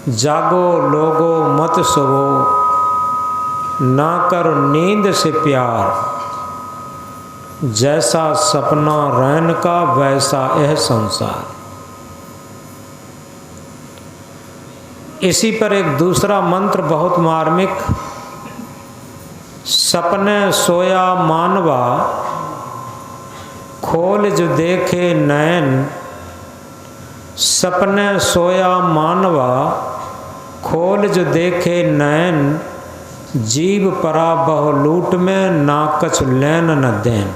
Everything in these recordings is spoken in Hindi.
जागो लोगो मत सोवो, ना करो नींद से प्यार, जैसा सपना रैन का वैसा यह संसार। इसी पर एक दूसरा मंत्र बहुत मार्मिक, सपने सोया मानवा, खोल जो देखे नैन। सपने सोया मानवा, खोल जो देखे नैन, जीव परा बहु लूट में, ना कछ लैन न देन।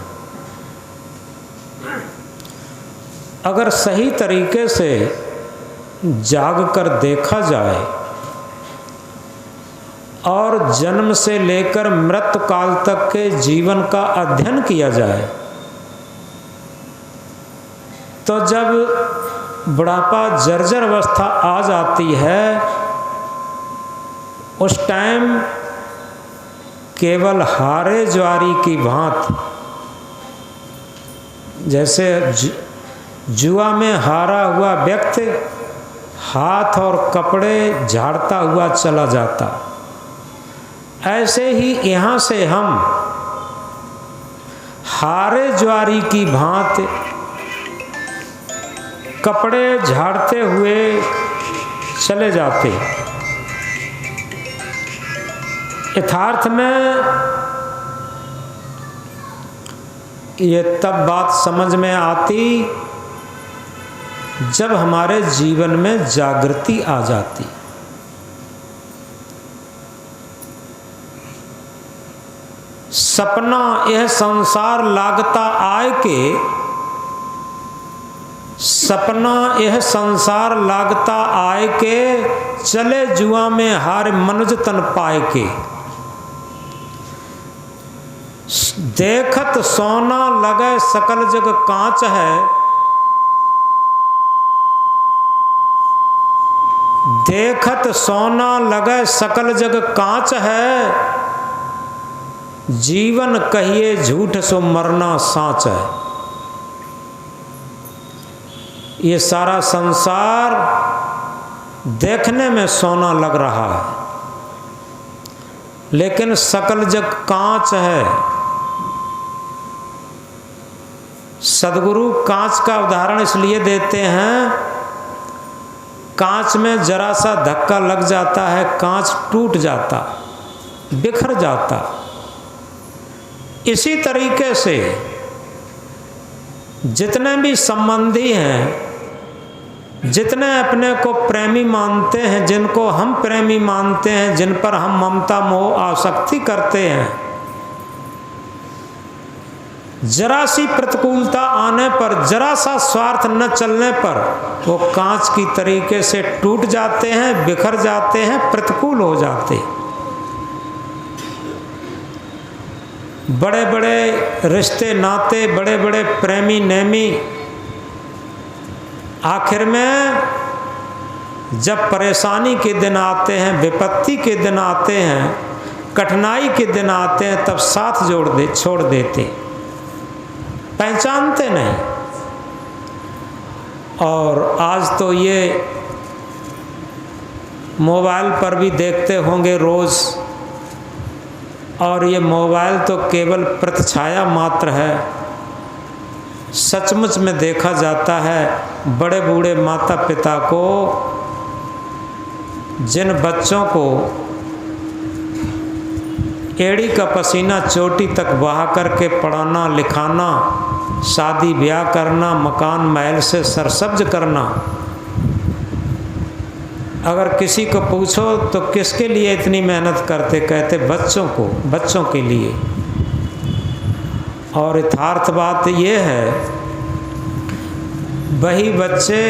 अगर सही तरीके से जाग कर देखा जाए और जन्म से लेकर मृत्यु काल तक के जीवन का अध्ययन किया जाए, तो जब बुढ़ापा जर्जर अवस्था आ जाती है, उस टाइम केवल हारे ज्वारी की भांति, जैसे जुआ में हारा हुआ व्यक्ति हाथ और कपड़े झाड़ता हुआ चला जाता, ऐसे ही यहाँ से हम हारे ज्वारी की भांति कपड़े झाड़ते हुए चले जाते। यथार्थ में ये तब बात समझ में आती जब हमारे जीवन में जागृति आ जाती। सपना यह संसार लागता आए के, सपना यह संसार लागता आए के, चले जुआ में हार मनुज तन पाए के। देखत सोना लगे सकल जग कांच है, देखत सोना लगे सकल जग कांच है, जीवन कहिए झूठ सो मरना साच है। ये सारा संसार देखने में सोना लग रहा है, लेकिन सकल जग कांच है। सद्गुरु कांच का उदाहरण इसलिए देते हैं, कांच में जरा सा धक्का लग जाता है, कांच टूट जाता, बिखर जाता। इसी तरीके से जितने भी संबंधी हैं, जितने अपने को प्रेमी मानते हैं, जिनको हम प्रेमी मानते हैं, जिन पर हम ममता मोह आसक्ति करते हैं, जरा सी प्रतिकूलता आने पर, जरा सा स्वार्थ न चलने पर वो कांच की तरीके से टूट जाते हैं, बिखर जाते हैं, प्रतिकूल हो जाते। बड़े बड़े रिश्ते नाते, बड़े बड़े प्रेमी नेमी, आखिर में जब परेशानी के दिन आते हैं, विपत्ति के दिन आते हैं, कठिनाई के दिन आते हैं, तब साथ छोड़ देते, पहचानते नहीं। और आज तो ये मोबाइल पर भी देखते होंगे रोज़, और ये मोबाइल तो केवल प्रतिछाया मात्र है। सचमुच में देखा जाता है, बड़े बूढ़े माता पिता को, जिन बच्चों को एड़ी का पसीना चोटी तक बहा करके पढ़ाना लिखाना, शादी ब्याह करना, मकान महल से सरसब्ज करना, अगर किसी को पूछो तो किसके लिए इतनी मेहनत करते, कहते बच्चों को, बच्चों के लिए। और यथार्थ बात ये है, वही बच्चे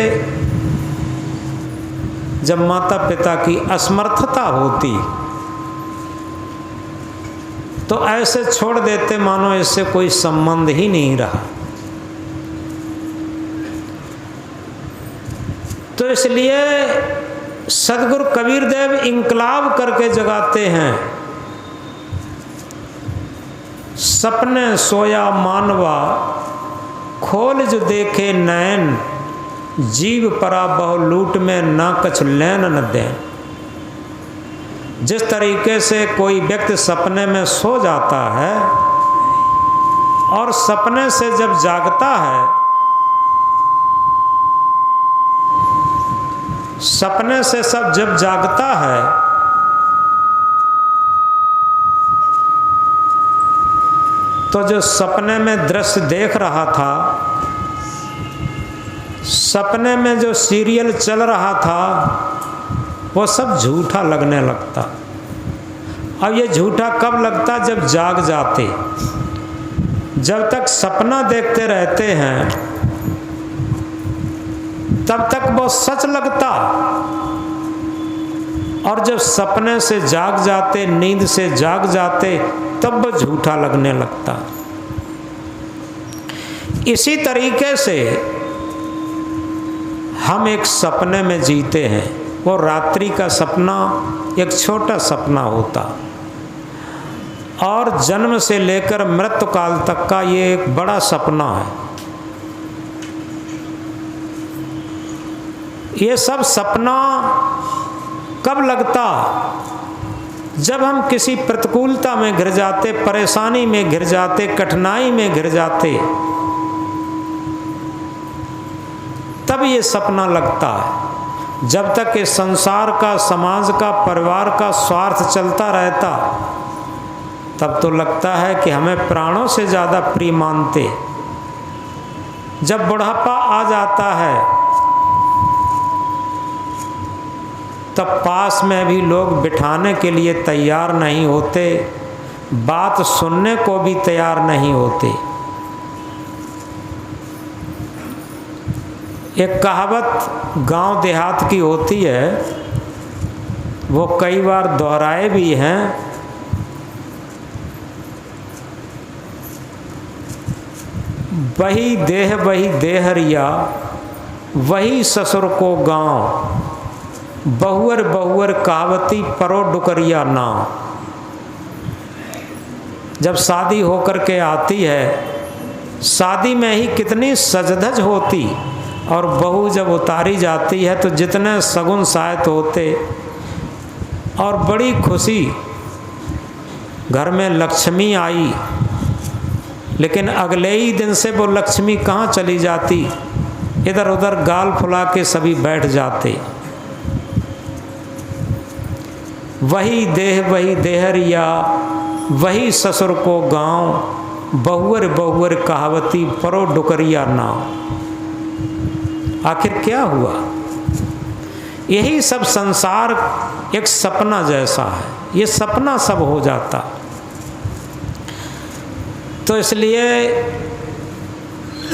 जब माता पिता की असमर्थता होती तो ऐसे छोड़ देते मानो इससे कोई संबंध ही नहीं रहा। तो इसलिए सदगुरु कबीर देव इंकलाब करके जगाते हैं, सपने सोया मानवा, खोल जो देखे नैन, जीव परा बहु लूट में, ना कछ लैन न देन। जिस तरीके से कोई व्यक्ति सपने में सो जाता है और सपने से जब जागता है, सपने से सब जब जागता है तो जो सपने में दृश्य देख रहा था, सपने में जो सीरियल चल रहा था, वो सब झूठा लगने लगता। अब ये झूठा कब लगता? जब जाग जाते। जब तक सपना देखते रहते हैं तब तक वो सच लगता, और जब सपने से जाग जाते, नींद से जाग जाते, तब वो झूठा लगने लगता। इसी तरीके से हम एक सपने में जीते हैं। वो रात्रि का सपना एक छोटा सपना होता, और जन्म से लेकर मृत्यु काल तक का ये एक बड़ा सपना है। ये सब सपना कब लगता? जब हम किसी प्रतिकूलता में घिर जाते, परेशानी में घिर जाते, कठिनाई में घिर जाते, तब ये सपना लगता है। जब तक इस संसार का, समाज का, परिवार का स्वार्थ चलता रहता, तब तो लगता है कि हमें प्राणों से ज़्यादा प्रिय मानते। जब बुढ़ापा आ जाता है तब पास में भी लोग बिठाने के लिए तैयार नहीं होते, बात सुनने को भी तैयार नहीं होते। एक कहावत गांव देहात की होती है, वो कई बार दोहराए भी हैं। वही देहरिया, वही ससुर को गांव, बहुअर बहुअर कहावती परो डुकरिया नाव। जब शादी होकर के आती है, शादी में ही कितनी सजधज होती, और बहू जब उतारी जाती है तो जितने सगुन सायत होते, और बड़ी खुशी, घर में लक्ष्मी आई, लेकिन अगले ही दिन से वो लक्ष्मी कहाँ चली जाती? इधर उधर गाल फुला के सभी बैठ जाते। वही देहरिया, वही ससुर को गांव, बहुअर बहुअर कहावती परो डुकरिया नाव। आखिर क्या हुआ? यही सब संसार एक सपना जैसा है, ये सपना सब हो जाता। तो इसलिए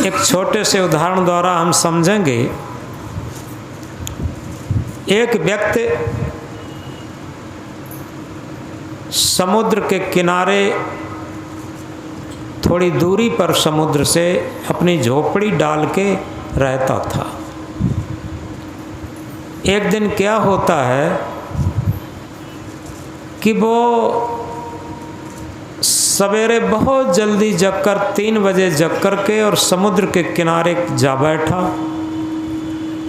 एक छोटे से उदाहरण द्वारा हम समझेंगे। एक व्यक्ति समुद्र के किनारे, थोड़ी दूरी पर समुद्र से अपनी झोपड़ी डाल के रहता था। एक दिन क्या होता है कि वो सवेरे बहुत जल्दी जगकर 3 बजे जग कर के और समुद्र के किनारे जा बैठा।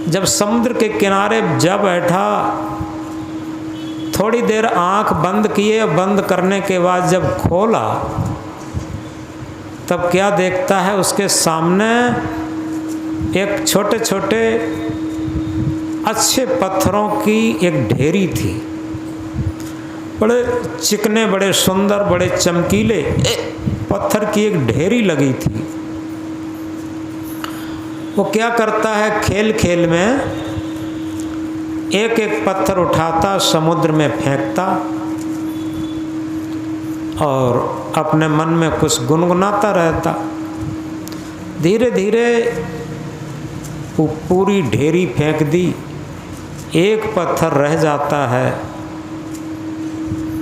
जब समुद्र के किनारे जा बैठा, थोड़ी देर आंख बंद किए, बंद करने के बाद जब खोला, तब क्या देखता है? उसके सामने एक छोटे छोटे अच्छे पत्थरों की एक ढेरी थी। बड़े चिकने, बड़े सुंदर, बड़े चमकीले पत्थर की एक ढेरी लगी थी। वो क्या करता है? खेल खेल में एक एक पत्थर उठाता, समुद्र में फेंकता, और अपने मन में कुछ गुनगुनाता रहता। धीरे धीरे वो पूरी ढेरी फेंक दी, एक पत्थर रह जाता है।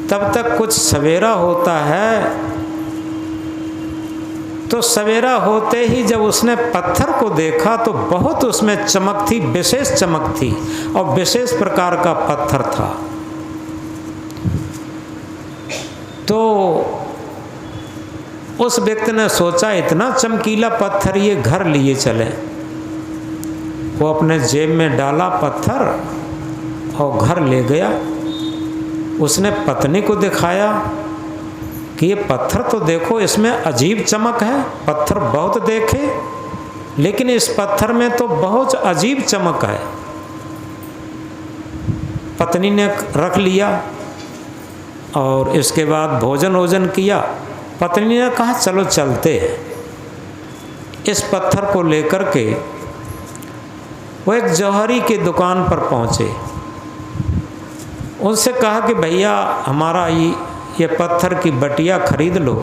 तब तक कुछ सवेरा होता है, तो सवेरा होते ही जब उसने पत्थर को देखा तो बहुत उसमें चमक थी, विशेष चमक थी, और विशेष प्रकार का पत्थर था। तो उस व्यक्ति ने सोचा, इतना चमकीला पत्थर, ये घर लिए चले। वो अपने जेब में डाला पत्थर और घर ले गया। उसने पत्नी को दिखाया कि ये पत्थर तो देखो, इसमें अजीब चमक है। पत्थर बहुत देखे, लेकिन इस पत्थर में तो बहुत अजीब चमक है। पत्नी ने रख लिया और इसके बाद भोजन वोजन किया। पत्नी ने कहा चलो चलते हैं। इस पत्थर को लेकर के वो एक जौहरी की दुकान पर पहुँचे। उनसे कहा कि भैया हमारा ये पत्थर की बटिया खरीद लो।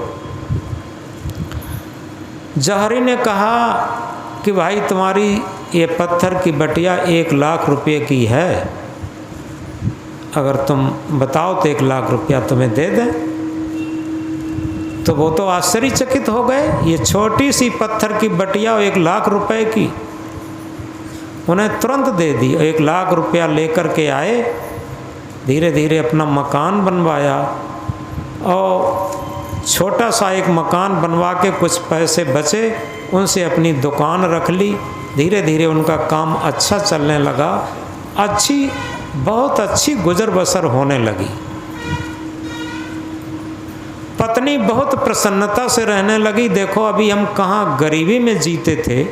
जौहरी ने कहा कि भाई तुम्हारी ये पत्थर की बटिया 1 लाख रुपए की है, अगर तुम बताओ तो 1 लाख रुपया तुम्हें दे दें। तो वो तो आश्चर्यचकित हो गए, ये छोटी सी पत्थर की बटिया 1 लाख रुपए की। उन्हें तुरंत दे दी। 1 लाख रुपया लेकर के आए, धीरे धीरे अपना मकान बनवाया और छोटा सा एक मकान बनवा के कुछ पैसे बचे, उनसे अपनी दुकान रख ली। धीरे धीरे उनका काम अच्छा चलने लगा, बहुत अच्छी गुजर बसर होने लगी। पत्नी बहुत प्रसन्नता से रहने लगी। देखो अभी हम कहाँ गरीबी में जीते थे,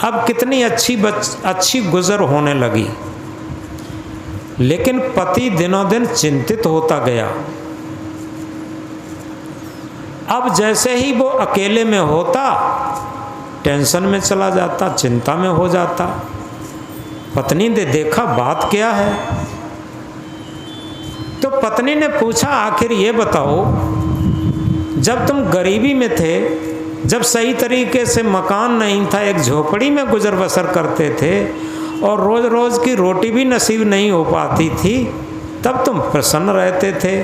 अब कितनी अच्छी गुजर होने लगी। लेकिन पति दिनों दिन चिंतित होता गया। अब जैसे ही वो अकेले में होता, टेंशन में चला जाता, चिंता में हो जाता। पत्नी ने देखा बात क्या है, तो पत्नी ने पूछा आखिर ये बताओ, जब तुम गरीबी में थे, जब सही तरीके से मकान नहीं था, एक झोपड़ी में गुजर बसर करते थे और रोज़ रोज़ की रोटी भी नसीब नहीं हो पाती थी, तब तुम प्रसन्न रहते थे।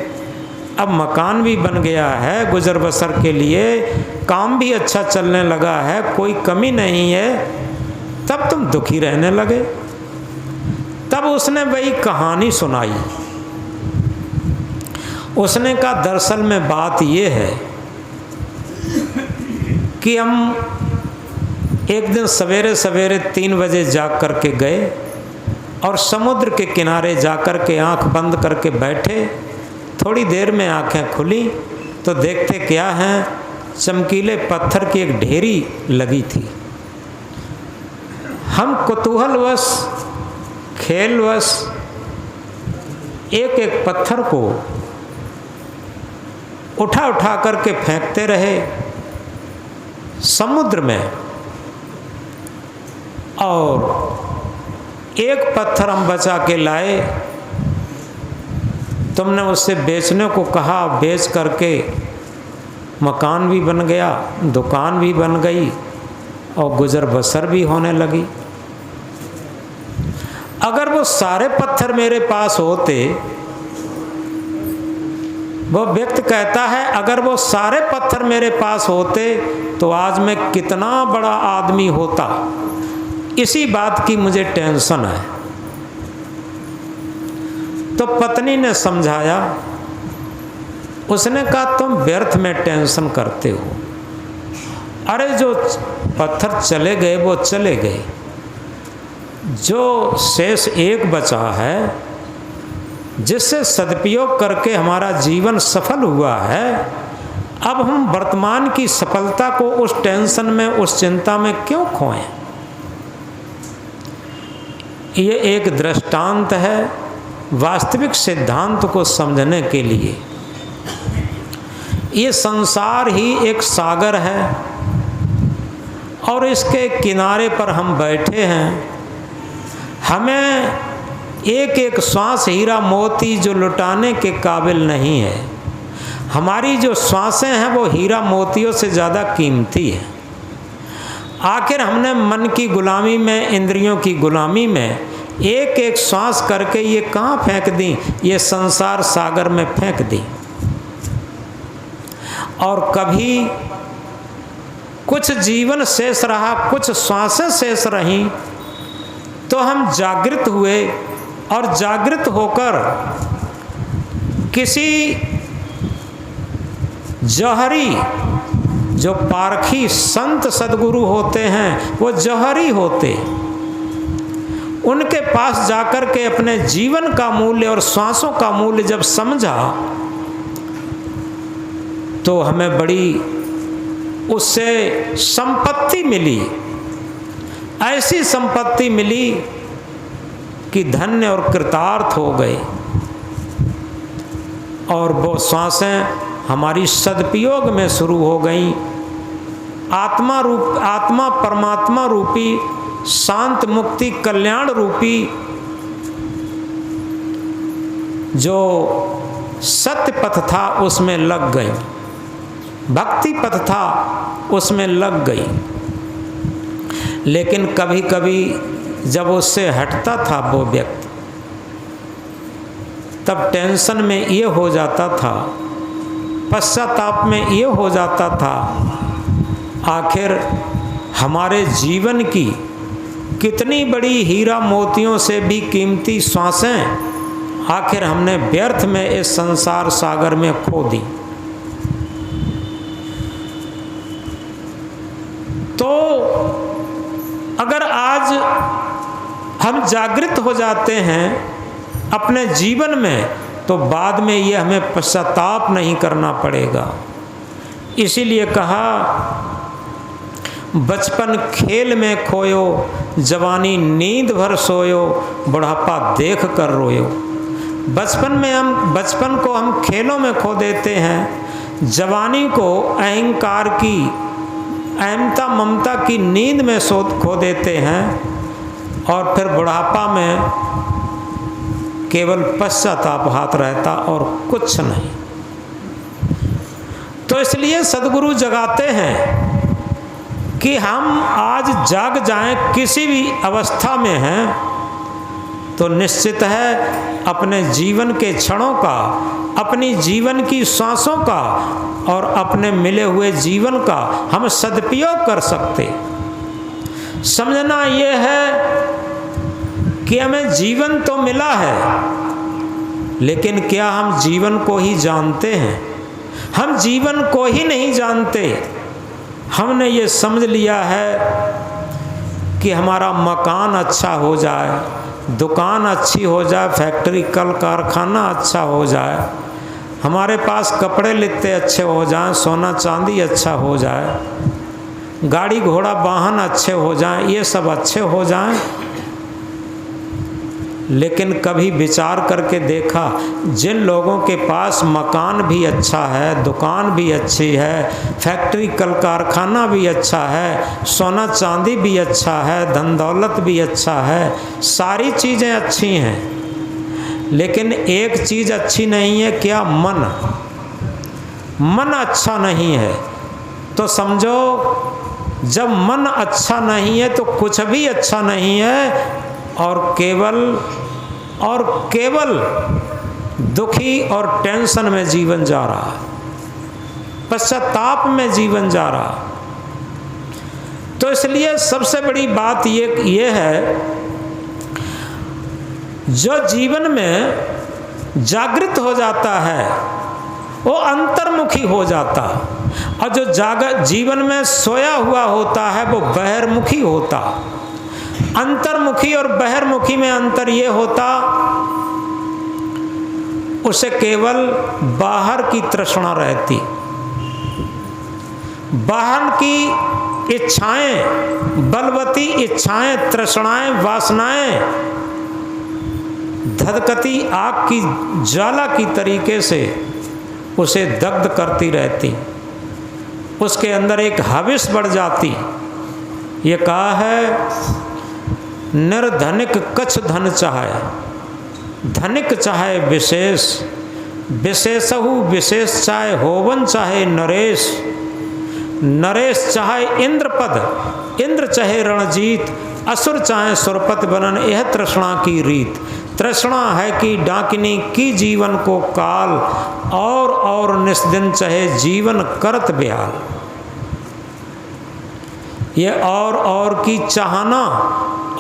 अब मकान भी बन गया है गुजर बसर के लिए, काम भी अच्छा चलने लगा है, कोई कमी नहीं है, तब तुम दुखी रहने लगे। तब उसने वही कहानी सुनाई। उसने कहा दरअसल में बात ये है कि हम एक दिन सवेरे सवेरे 3 बजे जाग करके गए और समुद्र के किनारे जाकर के आंख बंद करके बैठे। थोड़ी देर में आंखें खुली तो देखते क्या हैं, चमकीले पत्थर की एक ढेरी लगी थी। हम कुतूहलवश खेलवश एक एक पत्थर को उठा उठा करके फेंकते रहे समुद्र में, और एक पत्थर हम बचा के लाए। तुमने उससे बेचने को कहा, बेच करके मकान भी बन गया, दुकान भी बन गई और गुजर बसर भी होने लगी। अगर वो सारे पत्थर मेरे पास होते, वो व्यक्ति कहता है अगर वो सारे पत्थर मेरे पास होते तो आज मैं कितना बड़ा आदमी होता। इसी बात की मुझे टेंशन है। तो पत्नी ने समझाया। उसने कहा तुम व्यर्थ में टेंशन करते हो। अरे जो पत्थर चले गए वो चले गए, जो शेष एक बचा है जिससे सदुपयोग करके हमारा जीवन सफल हुआ है, अब हम वर्तमान की सफलता को उस टेंशन में, उस चिंता में क्यों खोएं। ये एक दृष्टांत है वास्तविक सिद्धांत को समझने के लिए। ये संसार ही एक सागर है और इसके किनारे पर हम बैठे हैं। हमें एक एक श्वास हीरा मोती जो लुटाने के काबिल नहीं है। हमारी जो श्वासें हैं वो हीरा मोतियों से ज़्यादा कीमती है। आखिर हमने मन की गुलामी में, इंद्रियों की गुलामी में एक एक श्वास करके ये कहाँ फेंक दी, ये संसार सागर में फेंक दी। और कभी कुछ जीवन शेष रहा, कुछ श्वासें शेष रहीं, तो हम जागृत हुए और जागृत होकर किसी जौहरी, जो पारखी संत सदगुरु होते हैं वो जौहरी होते, उनके पास जाकर के अपने जीवन का मूल्य और श्वासों का मूल्य जब समझा तो हमें बड़ी उससे संपत्ति मिली, ऐसी संपत्ति मिली कि धन्य और कृतार्थ हो गए। और वो श्वासें हमारी सदुपयोग में शुरू हो गई। आत्मा परमात्मा रूपी शांत मुक्ति कल्याण रूपी जो सत्य पथ था उसमें लग गई, भक्ति पथ था उसमें लग गई। लेकिन कभी कभी जब उससे हटता था वो व्यक्ति, तब टेंशन में ये हो जाता था, पश्चाताप में ये हो जाता था, आखिर हमारे जीवन की कितनी बड़ी हीरा मोतियों से भी कीमती श्वासें आखिर हमने व्यर्थ में इस संसार सागर में खो दी। तो अगर आज हम जागृत हो जाते हैं अपने जीवन में, तो बाद में ये हमें पश्चाताप नहीं करना पड़ेगा। इसीलिए कहा, बचपन खेल में खोयो, जवानी नींद भर सोयो, बुढ़ापा देख कर रोयो। बचपन को हम खेलों में खो देते हैं, जवानी को अहंकार की, अहमता ममता की नींद में खो देते हैं, और फिर बुढ़ापा में केवल पश्चाताप हाथ रहता और कुछ नहीं। तो इसलिए सद्गुरु जगाते हैं कि हम आज जाग जाएं, किसी भी अवस्था में हैं तो निश्चित है अपने जीवन के क्षणों का, अपनी जीवन की सांसों का और अपने मिले हुए जीवन का हम सदुपयोग कर सकते। समझना ये है कि हमें जीवन तो मिला है, लेकिन क्या हम जीवन को ही जानते हैं? हम जीवन को ही नहीं जानते। हमने ये समझ लिया है कि हमारा मकान अच्छा हो जाए, दुकान अच्छी हो जाए, फैक्ट्री कल कारखाना अच्छा हो जाए, हमारे पास कपड़े लत्ते अच्छे हो जाएं, सोना चांदी अच्छा हो जाए, गाड़ी घोड़ा वाहन अच्छे हो जाएं, ये सब अच्छे हो जाएं। लेकिन कभी विचार करके देखा, जिन लोगों के पास मकान भी अच्छा है, दुकान भी अच्छी है, फैक्ट्री कल कारखाना भी अच्छा है, सोना चांदी भी अच्छा है, धन दौलत भी अच्छा है, सारी चीज़ें अच्छी हैं, लेकिन एक चीज़ अच्छी नहीं है, क्या? मन अच्छा नहीं है। तो समझो, जब मन अच्छा नहीं है तो कुछ भी अच्छा नहीं है, और केवल दुखी और टेंशन में जीवन जा रहा, पश्चाताप में जीवन जा रहा। तो इसलिए सबसे बड़ी बात ये है, जो जीवन में जागृत हो जाता है वो अंतर्मुखी हो जाता, और जो जीवन में सोया हुआ होता है वो बहिर्मुखी होता। अंतर्मुखी और बहिर्मुखी में अंतर ये होता, उसे केवल बाहर की तृष्णा रहती, बाहर की इच्छाएं, बलवती इच्छाएं, तृष्णाएं, वासनाएं धधकती आग की ज्वाला की तरीके से उसे दग्ध करती रहती, उसके अंदर एक हविस बढ़ जाती। ये कहा है, निर्धनिक कछ धन चाहे, धनिक चाहे विशेष, विशेषहु विशेष चाहे होवन चाहे नरेश, नरेश चाहे इंद्र पद, इंद्र चाहे रणजीत, असुर चाहे सुरपत बनन, यह तृष्णा की रीत। तृष्णा है कि डाकिनी की जीवन को काल, और निस्दिन चाहे जीवन करत ब्याल। ये और की चाहना,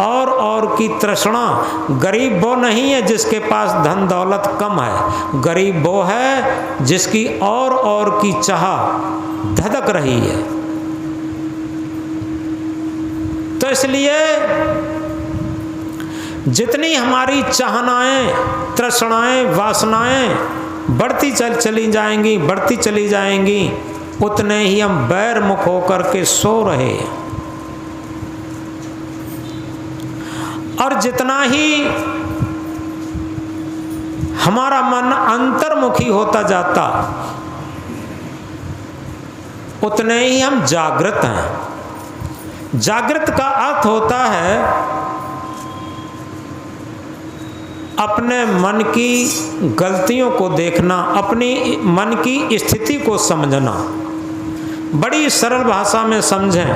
और की तृष्णा, गरीब वो नहीं है जिसके पास धन दौलत कम है, गरीब वो है जिसकी और की चाह धधक रही है। तो इसलिए जितनी हमारी चाहनाएं, तृष्णाएं, वासनाएं बढ़ती चली जाएंगी, बढ़ती चली जाएंगी, उतने ही हम बैर मुख होकर के सो रहे हैं। और जितना ही हमारा मन अंतर्मुखी होता जाता, उतने ही हम जागृत हैं। जागृत का अर्थ होता है अपने मन की गलतियों को देखना, अपनी मन की स्थिति को समझना। बड़ी सरल भाषा में समझें,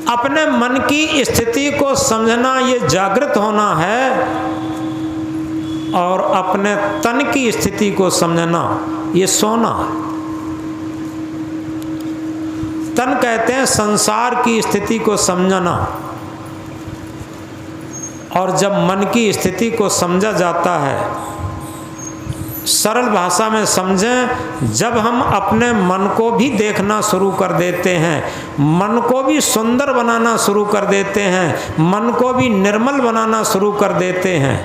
अपने मन की स्थिति को समझना ये जागृत होना है, और अपने तन की स्थिति को समझना ये सोना है। तन कहते हैं संसार की स्थिति को समझना, और जब मन की स्थिति को समझा जाता है, सरल भाषा में समझें, जब हम अपने मन को भी देखना शुरू कर देते हैं, मन को भी सुंदर बनाना शुरू कर देते हैं, मन को भी निर्मल बनाना शुरू कर देते हैं,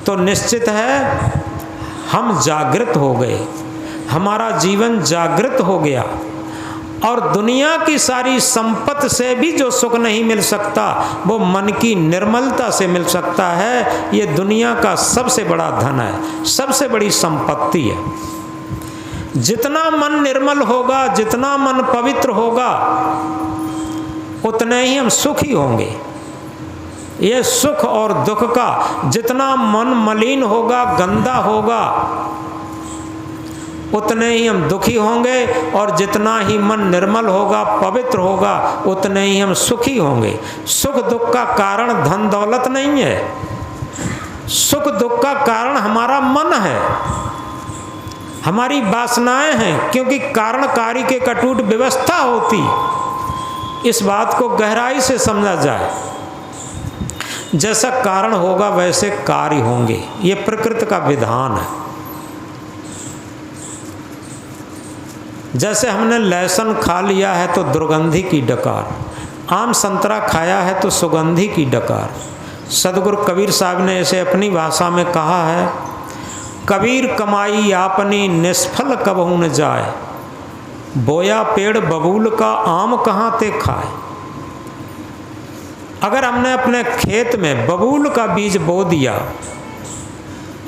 तो निश्चित है हम जागृत हो गए, हमारा जीवन जागृत हो गया। और दुनिया की सारी संपत्ति से भी जो सुख नहीं मिल सकता, वो मन की निर्मलता से मिल सकता है। ये दुनिया का सबसे बड़ा धन है, सबसे बड़ी संपत्ति है। जितना मन निर्मल होगा, जितना मन पवित्र होगा, उतने ही हम सुखी होंगे। ये सुख और दुख का, जितना मन मलिन होगा, गंदा होगा, उतने ही हम दुखी होंगे, और जितना ही मन निर्मल होगा, पवित्र होगा, उतने ही हम सुखी होंगे। सुख दुख का कारण धन दौलत नहीं है, सुख दुख का कारण हमारा मन है, हमारी वासनाएं हैं, क्योंकि कारण कार्य के कटुट व्यवस्था होती। इस बात को गहराई से समझा जाए, जैसा कारण होगा वैसे कार्य होंगे, ये प्रकृति का विधान है। जैसे हमने लहसुन खा लिया है तो दुर्गंधी की डकार, आम संतरा खाया है तो सुगंधी की डकार। सदगुरु कबीर साहब ने इसे अपनी भाषा में कहा है, कबीर कमाई आपनी निष्फल कबहू न जाए, बोया पेड़ बबूल का आम कहाँ ते खाए। अगर हमने अपने खेत में बबूल का बीज बो दिया,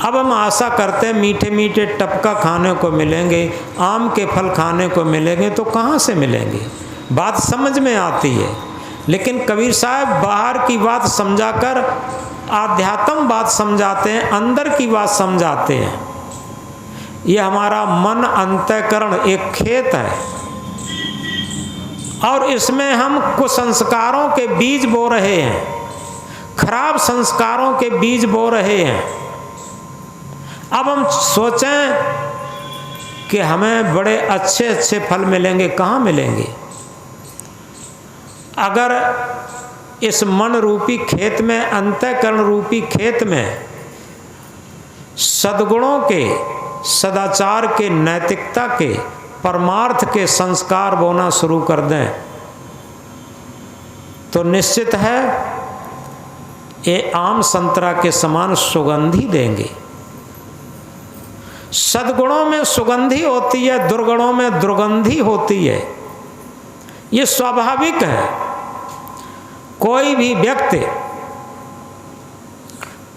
अब हम आशा करते हैं मीठे मीठे टपका खाने को मिलेंगे, आम के फल खाने को मिलेंगे, तो कहाँ से मिलेंगे? बात समझ में आती है, लेकिन कबीर साहब बाहर की बात समझाकर आध्यात्म बात समझाते हैं, अंदर की बात समझाते हैं। ये हमारा मन अंतःकरण एक खेत है, और इसमें हम कुसंस्कारों के बीज बो रहे हैं, खराब संस्कारों के बीज बो रहे हैं। अब हम सोचें कि हमें बड़े अच्छे अच्छे फल मिलेंगे, कहाँ मिलेंगे? अगर इस मन रूपी खेत में, अंतःकरण रूपी खेत में सद्गुणों के, सदाचार के, नैतिकता के, परमार्थ के संस्कार बोना शुरू कर दें, तो निश्चित है ये आम संतरा के समान सुगंधी देंगे। सद्गुणों में सुगंधी होती है, दुर्गुणों में दुर्गंधी होती है, ये स्वाभाविक है। कोई भी व्यक्ति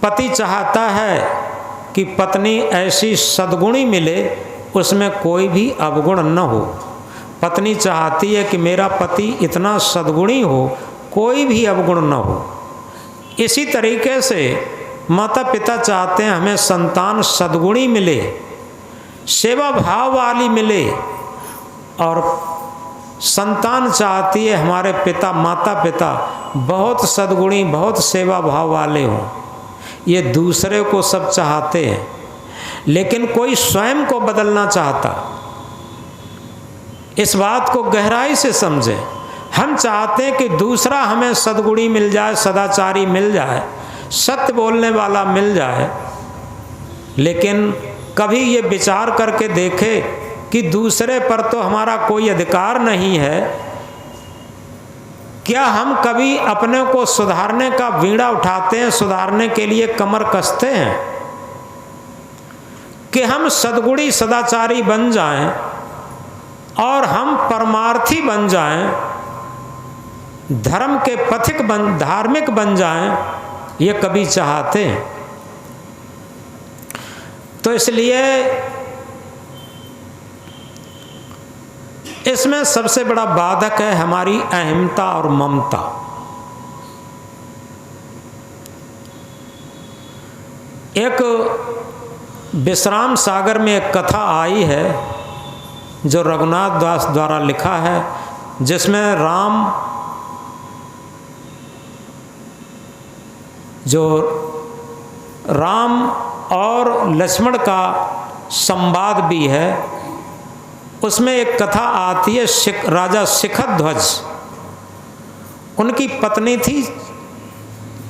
पति चाहता है कि पत्नी ऐसी सद्गुणी मिले, उसमें कोई भी अवगुण न हो। पत्नी चाहती है कि मेरा पति इतना सद्गुणी हो, कोई भी अवगुण न हो। इसी तरीके से माता पिता चाहते हैं हमें संतान सद्गुणी मिले, सेवा भाव वाली मिले, और संतान चाहती है हमारे पिता, माता पिता बहुत सद्गुणी, बहुत सेवा भाव वाले हों। ये दूसरे को सब चाहते हैं, लेकिन कोई स्वयं को बदलना चाहता। इस बात को गहराई से समझें। हम चाहते हैं कि दूसरा हमें सद्गुणी मिल जाए, सदाचारी मिल जाए, सत्य बोलने वाला मिल जाए, लेकिन कभी ये विचार करके देखे कि दूसरे पर तो हमारा कोई अधिकार नहीं है, क्या हम कभी अपने को सुधारने का बीड़ा उठाते हैं, सुधारने के लिए कमर कसते हैं कि हम सद्गुणी सदाचारी बन जाएं और हम परमार्थी बन जाएं, धर्म के पथिक धार्मिक बन जाएं? ये कभी चाहते हैं? तो इसलिए इसमें सबसे बड़ा बाधक है हमारी अहमता और ममता। एक विश्राम सागर में एक कथा आई है जो रघुनाथ दास द्वारा लिखा है, जिसमें राम और लक्ष्मण का संवाद भी है। उसमें एक कथा आती है राजा शिखध्वज, उनकी पत्नी थी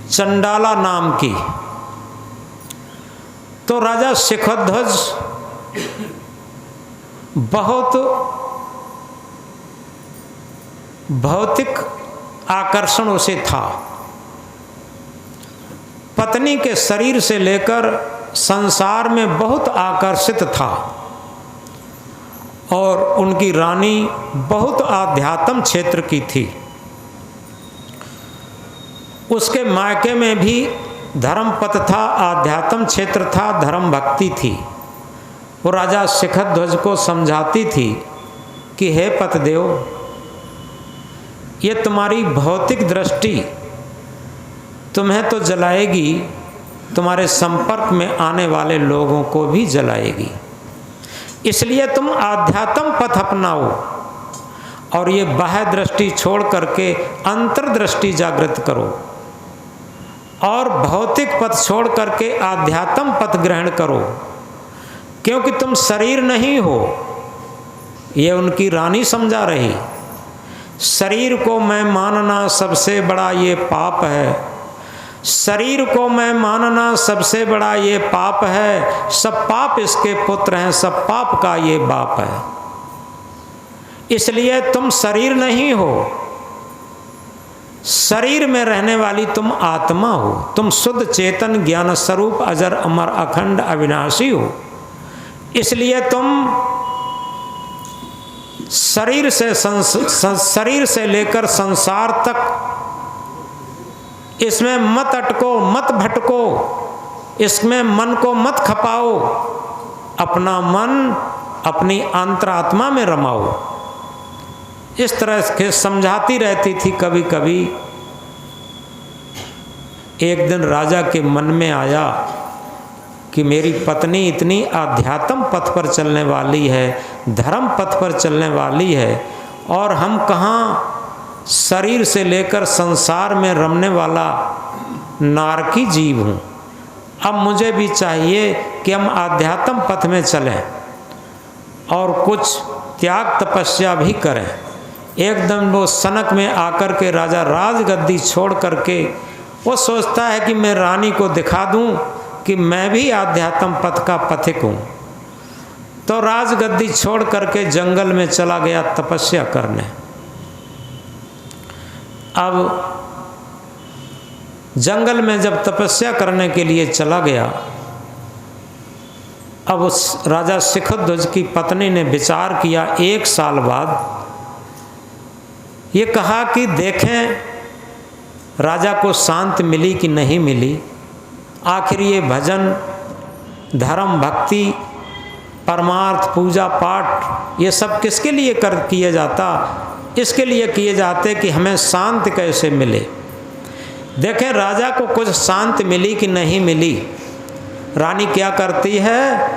चंडाला नाम की। तो राजा शिखध्वज बहुत भौतिक आकर्षण उसे था, पत्नी के शरीर से लेकर संसार में बहुत आकर्षित था, और उनकी रानी बहुत आध्यात्म क्षेत्र की थी। उसके मायके में भी धर्म पथ था, आध्यात्म क्षेत्र था, धर्म भक्ति थी। वो राजा शिखध्वज को समझाती थी कि हे पतिदेव, ये तुम्हारी भौतिक दृष्टि तुम्हें तो जलाएगी, तुम्हारे संपर्क में आने वाले लोगों को भी जलाएगी। इसलिए तुम आध्यात्म पथ अपनाओ और ये बाह्य दृष्टि छोड़ करके अंतर्दृष्टि जागृत करो, और भौतिक पथ छोड़ करके आध्यात्म पथ ग्रहण करो, क्योंकि तुम शरीर नहीं हो। ये उनकी रानी समझा रही। शरीर को मैं मानना सबसे बड़ा ये पाप है, शरीर को मैं मानना सबसे बड़ा ये पाप है, सब पाप इसके पुत्र हैं, सब पाप का ये बाप है। इसलिए तुम शरीर नहीं हो, शरीर में रहने वाली तुम आत्मा हो, तुम शुद्ध चेतन ज्ञान स्वरूप अजर अमर अखंड अविनाशी हो। इसलिए तुम शरीर से लेकर संसार तक इसमें मत अटको, मत भटको, इसमें मन को मत खपाओ, अपना मन अपनी अंतरात्मा में रमाओ। इस तरह के समझाती रहती थी। कभी कभी एक दिन राजा के मन में आया कि मेरी पत्नी इतनी आध्यात्म पथ पर चलने वाली है, धर्म पथ पर चलने वाली है, और हम कहाँ शरीर से लेकर संसार में रमने वाला नारकी जीव हूँ। अब मुझे भी चाहिए कि हम आध्यात्म पथ में चलें और कुछ त्याग तपस्या भी करें। एकदम वो सनक में आकर के राजा राजगद्दी छोड़ करके वो सोचता है कि मैं रानी को दिखा दूं कि मैं भी आध्यात्म पथ का पथिक हूँ। तो राजगद्दी छोड़ करके जंगल में चला गया तपस्या करने। अब जंगल में जब तपस्या करने के लिए चला गया, अब उस राजा शिखध्वज की पत्नी ने विचार किया। एक साल बाद ये कहा कि देखें राजा को शांति मिली कि नहीं मिली, आखिर ये भजन धर्म भक्ति परमार्थ पूजा पाठ ये सब किसके लिए किया जाता? इसके लिए किए जाते कि हमें शांति कैसे मिले। देखें राजा को कुछ शांति मिली कि नहीं मिली। रानी क्या करती है,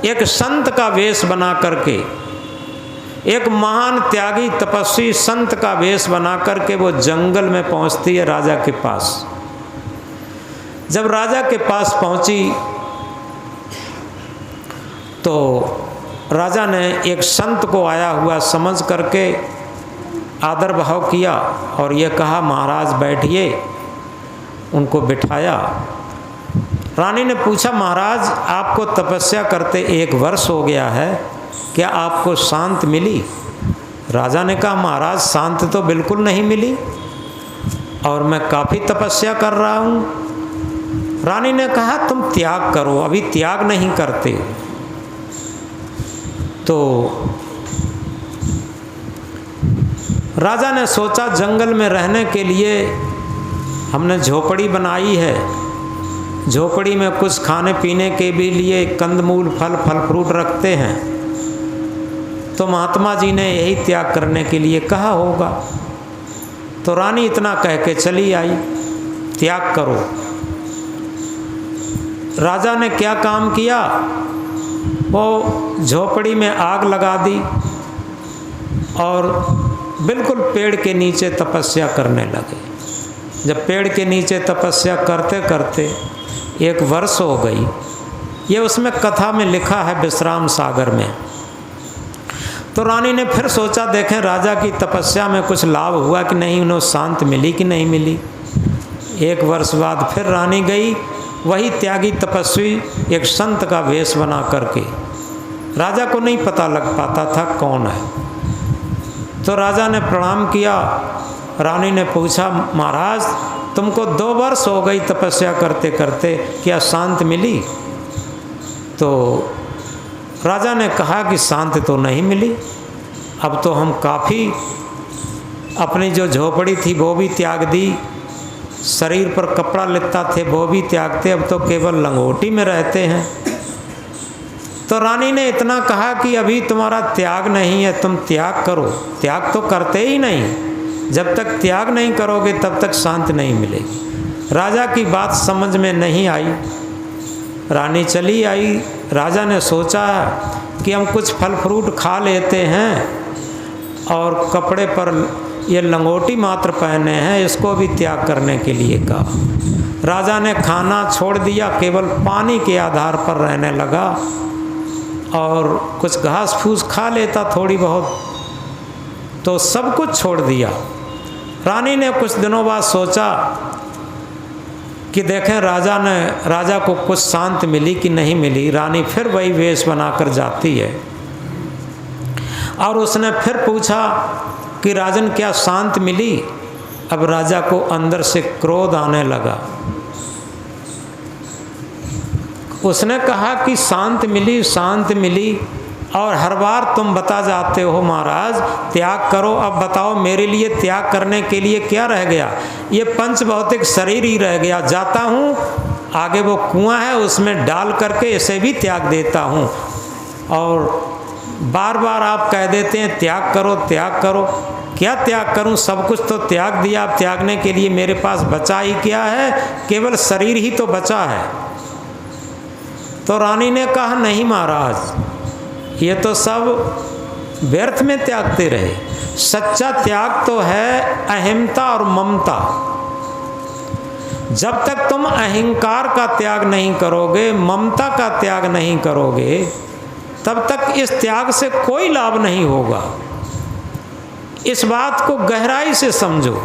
एक संत का वेश बना करके, एक महान त्यागी तपस्वी संत का वेश बना करके वो जंगल में पहुंचती है राजा के पास। जब राजा के पास पहुंची तो राजा ने एक संत को आया हुआ समझ करके आदर भाव किया और ये कहा महाराज बैठिए। उनको बिठाया। रानी ने पूछा महाराज आपको तपस्या करते 1 वर्ष हो गया है, क्या आपको शांति मिली? राजा ने कहा महाराज शांति तो बिल्कुल नहीं मिली, और मैं काफ़ी तपस्या कर रहा हूँ। रानी ने कहा तुम त्याग करो, अभी त्याग नहीं करते। तो राजा ने सोचा जंगल में रहने के लिए हमने झोपड़ी बनाई है, झोपड़ी में कुछ खाने पीने के भी लिए कंदमूल फल फ्रूट रखते हैं, तो महात्मा जी ने यही त्याग करने के लिए कहा होगा। तो रानी इतना कह के चली आई, त्याग करो। राजा ने क्या काम किया, वो झोपड़ी में आग लगा दी और बिल्कुल पेड़ के नीचे तपस्या करने लगे। जब पेड़ के नीचे तपस्या करते करते 1 वर्ष हो गई, ये उसमें कथा में लिखा है विश्राम सागर में। तो रानी ने फिर सोचा देखें राजा की तपस्या में कुछ लाभ हुआ कि नहीं, उन्हें शांत मिली कि नहीं मिली। 1 वर्ष बाद फिर रानी गई, वही त्यागी तपस्वी एक संत का वेश बना करके। राजा को नहीं पता लग पाता था कौन है। तो राजा ने प्रणाम किया। रानी ने पूछा महाराज तुमको 2 वर्ष हो गई तपस्या करते करते, क्या शांत मिली? तो राजा ने कहा कि शांति तो नहीं मिली, अब तो हम काफ़ी अपनी जो झोपड़ी थी वो भी त्याग दी, शरीर पर कपड़ा लेता थे वो भी त्यागते, अब तो केवल लंगोटी में रहते हैं। तो रानी ने इतना कहा कि अभी तुम्हारा त्याग नहीं है, तुम त्याग करो। त्याग तो करते ही नहीं, जब तक त्याग नहीं करोगे तब तक शांति नहीं मिलेगी। राजा की बात समझ में नहीं आई, रानी चली आई। राजा ने सोचा कि हम कुछ फल फ्रूट खा लेते हैं और कपड़े पर ये लंगोटी मात्र पहने हैं, इसको भी त्याग करने के लिए कहा। राजा ने खाना छोड़ दिया, केवल पानी के आधार पर रहने लगा और कुछ घास फूस खा लेता थोड़ी बहुत, तो सब कुछ छोड़ दिया। रानी ने कुछ दिनों बाद सोचा कि देखें राजा को कुछ शांत मिली कि नहीं मिली। रानी फिर वही वेश बनाकर जाती है और उसने फिर पूछा कि राजन क्या शांत मिली? अब राजा को अंदर से क्रोध आने लगा। उसने कहा कि शांत मिली और हर बार तुम बता जाते हो महाराज त्याग करो, अब बताओ मेरे लिए त्याग करने के लिए क्या रह गया? ये पंच भौतिक शरीर ही रह गया। जाता हूँ, आगे वो कुआं है उसमें डाल करके इसे भी त्याग देता हूँ, और बार बार आप कह देते हैं त्याग करो त्याग करो। क्या त्याग करूं? सब कुछ तो त्याग दिया, अब त्यागने के लिए मेरे पास बचा ही क्या है? केवल शरीर ही तो बचा है। तो रानी ने कहा नहीं महाराज, ये तो सब व्यर्थ में त्यागते रहे। सच्चा त्याग तो है अहंता और ममता। जब तक तुम अहंकार का त्याग नहीं करोगे, ममता का त्याग नहीं करोगे, तब तक इस त्याग से कोई लाभ नहीं होगा। इस बात को गहराई से समझो।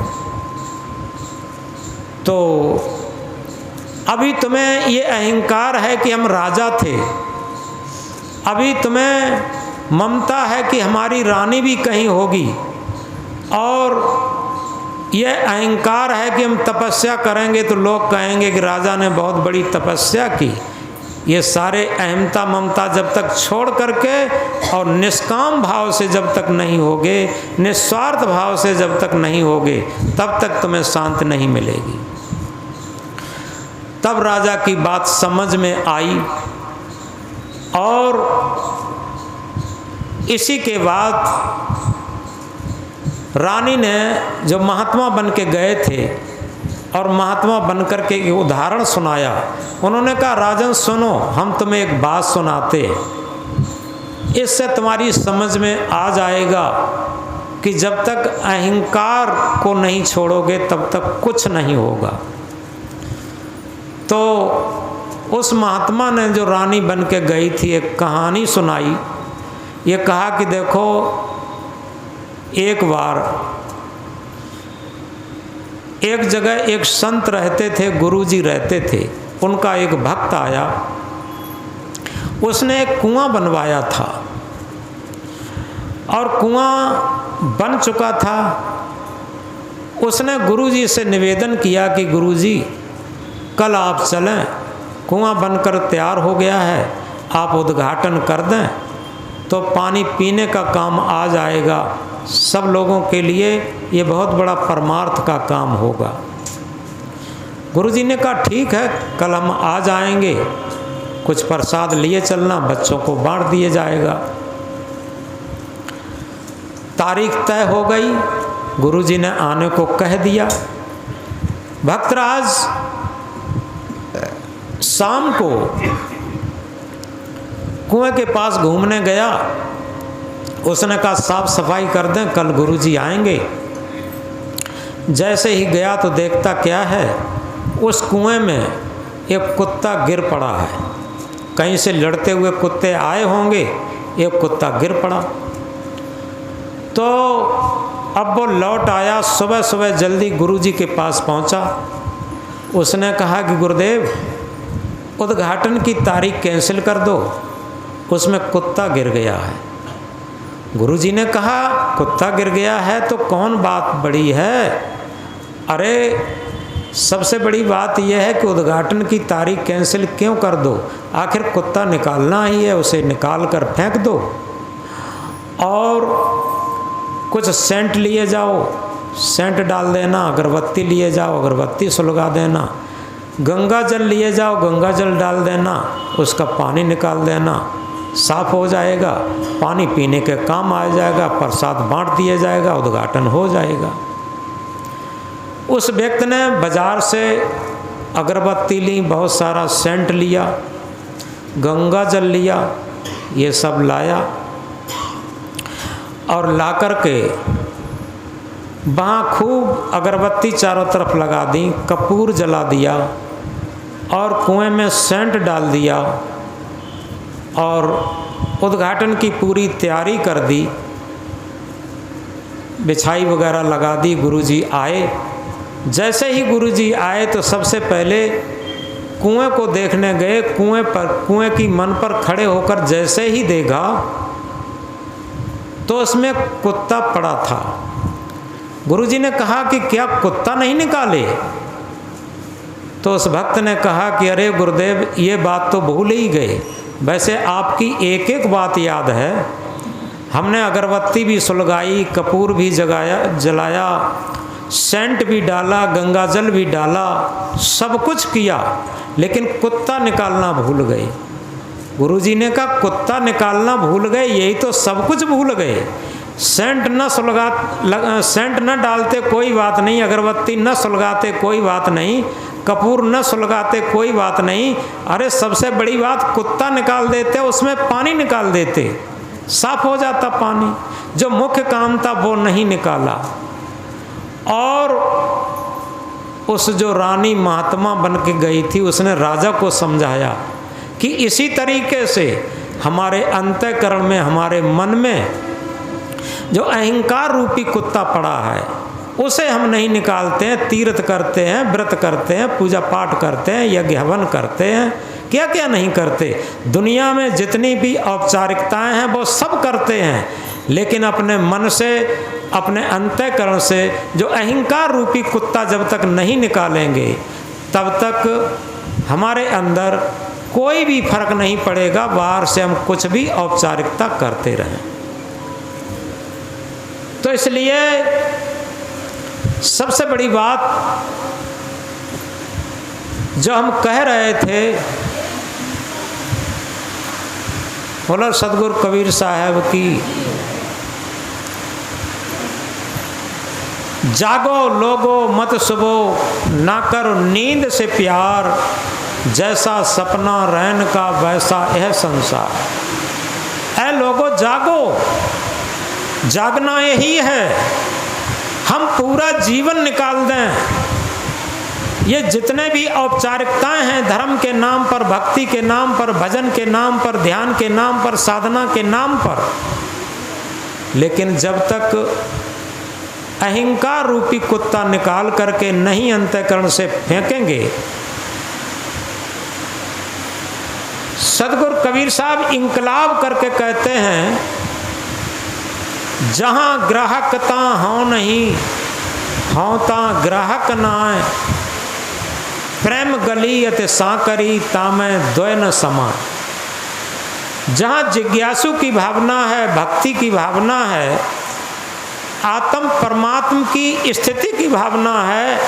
तो अभी तुम्हें ये अहंकार है कि हम राजा थे, अभी तुम्हें ममता है कि हमारी रानी भी कहीं होगी, और ये अहंकार है कि हम तपस्या करेंगे तो लोग कहेंगे कि राजा ने बहुत बड़ी तपस्या की। ये सारे अहमता ममता जब तक छोड़ करके और निष्काम भाव से जब तक नहीं होगे, निस्वार्थ भाव से जब तक नहीं होगे, तब तक तुम्हें शांति नहीं मिलेगी। तब राजा की बात समझ में आई, और इसी के बाद रानी ने जो महात्मा बन के गए थे और महात्मा बनकर के एक उदाहरण सुनाया। उन्होंने कहा राजन सुनो, हम तुम्हें एक बात सुनाते, इससे तुम्हारी समझ में आ जाएगा कि जब तक अहंकार को नहीं छोड़ोगे तब तक कुछ नहीं होगा। तो उस महात्मा ने जो रानी बन के गई थी एक कहानी सुनाई। ये कहा कि देखो, एक बार एक जगह एक संत रहते थे, गुरुजी रहते थे। उनका एक भक्त आया, उसने एक कुआं बनवाया था और कुआं बन चुका था उसने गुरुजी से निवेदन किया कि गुरुजी कल आप चलें, कुआं बनकर तैयार हो गया है, आप उद्घाटन कर दें तो पानी पीने का काम आ जाएगा, सब लोगों के लिए ये बहुत बड़ा परमार्थ का काम होगा। गुरुजी ने कहा ठीक है, कल हम आ जाएंगे, कुछ प्रसाद लिए चलना, बच्चों को बांट दिए जाएगा। तारीख तय हो गई, गुरुजी ने आने को कह दिया। भक्तराज शाम को कुएं के पास घूमने गया, उसने कहा साफ सफाई कर दें, कल गुरुजी आएंगे। जैसे ही गया तो देखता क्या है, उस कुएं में एक कुत्ता गिर पड़ा है। कहीं से लड़ते हुए कुत्ते आए होंगे, एक कुत्ता गिर पड़ा। तो अब वो लौट आया, सुबह सुबह जल्दी गुरुजी के पास पहुंचा। उसने कहा कि गुरुदेव उद्घाटन की तारीख कैंसिल कर दो, उसमें कुत्ता गिर गया है। गुरुजी ने कहा कुत्ता गिर गया है तो कौन बात बड़ी है, अरे सबसे बड़ी बात यह है कि उद्घाटन की तारीख कैंसिल क्यों कर दो, आखिर कुत्ता निकालना ही है, उसे निकाल कर फेंक दो और कुछ सेंट लिए जाओ, सेंट डाल देना, अगरबत्ती लिए जाओ, अगरबत्ती सुलगा देना, गंगा जल लिए जाओ, गंगा जल डाल देना, उसका पानी निकाल देना, साफ हो जाएगा, पानी पीने के काम आ जाएगा, प्रसाद बांट दिया जाएगा, उद्घाटन हो जाएगा। उस व्यक्ति ने बाजार से अगरबत्ती ली, बहुत सारा सेंट लिया, गंगा जल लिया, ये सब लाया और ला कर के वहाँ खूब अगरबत्ती चारों तरफ लगा दी, कपूर जला दिया और कुएं में सेंट डाल दिया और उद्घाटन की पूरी तैयारी कर दी, बिछाई वगैरह लगा दी। गुरुजी आए। जैसे ही गुरुजी आए तो सबसे पहले कुएं को देखने गए। कुएं की मन पर खड़े होकर जैसे ही देखा तो उसमें कुत्ता पड़ा था। गुरुजी ने कहा कि क्या कुत्ता नहीं निकाले? तो उस भक्त ने कहा कि अरे गुरुदेव ये बात तो भूल ही गए, वैसे आपकी एक एक बात याद है। हमने अगरबत्ती भी सुलगाई, कपूर भी जलाया, सेंट भी डाला, गंगाजल भी डाला, सब कुछ किया, लेकिन कुत्ता निकालना भूल गए। गुरुजी ने कहा कुत्ता निकालना भूल गए, यही तो सब कुछ भूल गए। सेंट न डालते कोई बात नहीं, अगरबत्ती न सुलगाते कोई बात नहीं, कपूर न सुलगाते कोई बात नहीं, अरे सबसे बड़ी बात कुत्ता निकाल देते, उसमें पानी निकाल देते, साफ हो जाता पानी। जो मुख्य काम था वो नहीं निकाला। और उस जो रानी महात्मा बन के गई थी उसने राजा को समझाया कि इसी तरीके से हमारे अंतःकरण में, हमारे मन में जो अहंकार रूपी कुत्ता पड़ा है उसे हम नहीं निकालते हैं। तीर्थ करते हैं, व्रत करते हैं, पूजा पाठ करते हैं, यज्ञ हवन करते हैं, क्या क्या नहीं करते। दुनिया में जितनी भी औपचारिकताएं हैं वो सब करते हैं, लेकिन अपने मन से, अपने अंतःकरण से जो अहंकार रूपी कुत्ता जब तक नहीं निकालेंगे तब तक हमारे अंदर कोई भी फर्क नहीं पड़ेगा। बाहर से हम कुछ भी औपचारिकता करते रहें। तो इसलिए सबसे बड़ी बात जो हम कह रहे थे, बोला सदगुरु कबीर साहब की, जागो लोगो मत सुबो, ना करो नींद से प्यार, जैसा सपना रैन का वैसा यह संसार। ऐ लोगो जागो, जागना यही है। हम पूरा जीवन निकाल दें, ये जितने भी औपचारिकताएं हैं धर्म के नाम पर, भक्ति के नाम पर, भजन के नाम पर, ध्यान के नाम पर, साधना के नाम पर, लेकिन जब तक अहंकार रूपी कुत्ता निकाल करके नहीं अंतःकरण से फेंकेंगे। सदगुरु कबीर साहब इंकलाब करके कहते हैं, जहां ग्राहकता हो नहीं हौता ग्राहक नाय, प्रेम गली अते सांकरी तामै द्वय न समान। जहाँ जिज्ञासु की भावना है, भक्ति की भावना है, आत्म परमात्म की स्थिति की भावना है,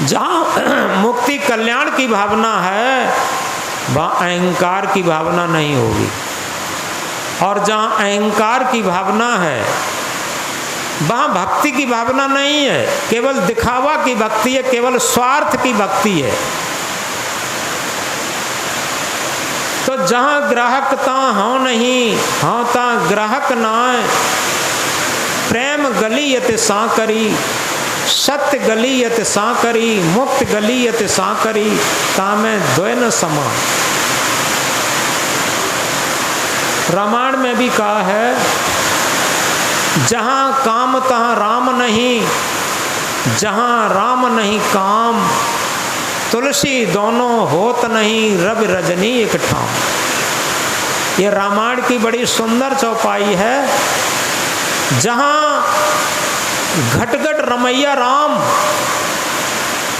जहाँ मुक्ति कल्याण की भावना है, वहाँ अहंकार की भावना नहीं होगी। और जहाँ अहंकार की भावना है वहाँ भक्ति की भावना नहीं है, केवल दिखावा की भक्ति है, केवल स्वार्थ की भक्ति है। तो जहाँ ग्राहकता हो नहीं, होता ग्राहक नाय, प्रेम गली यत सांकरी, सत्य गली यत सांकरी, मुक्त गली यत सांकरी, तामे द्वय न समान। रामायण में भी कहा है, जहाँ काम तहाँ राम नहीं, जहाँ राम नहीं काम, तुलसी दोनों होत नहीं, रवि रजनी एक ठाम। ये रामायण की बड़ी सुंदर चौपाई है। जहाँ घट घट रमैया राम,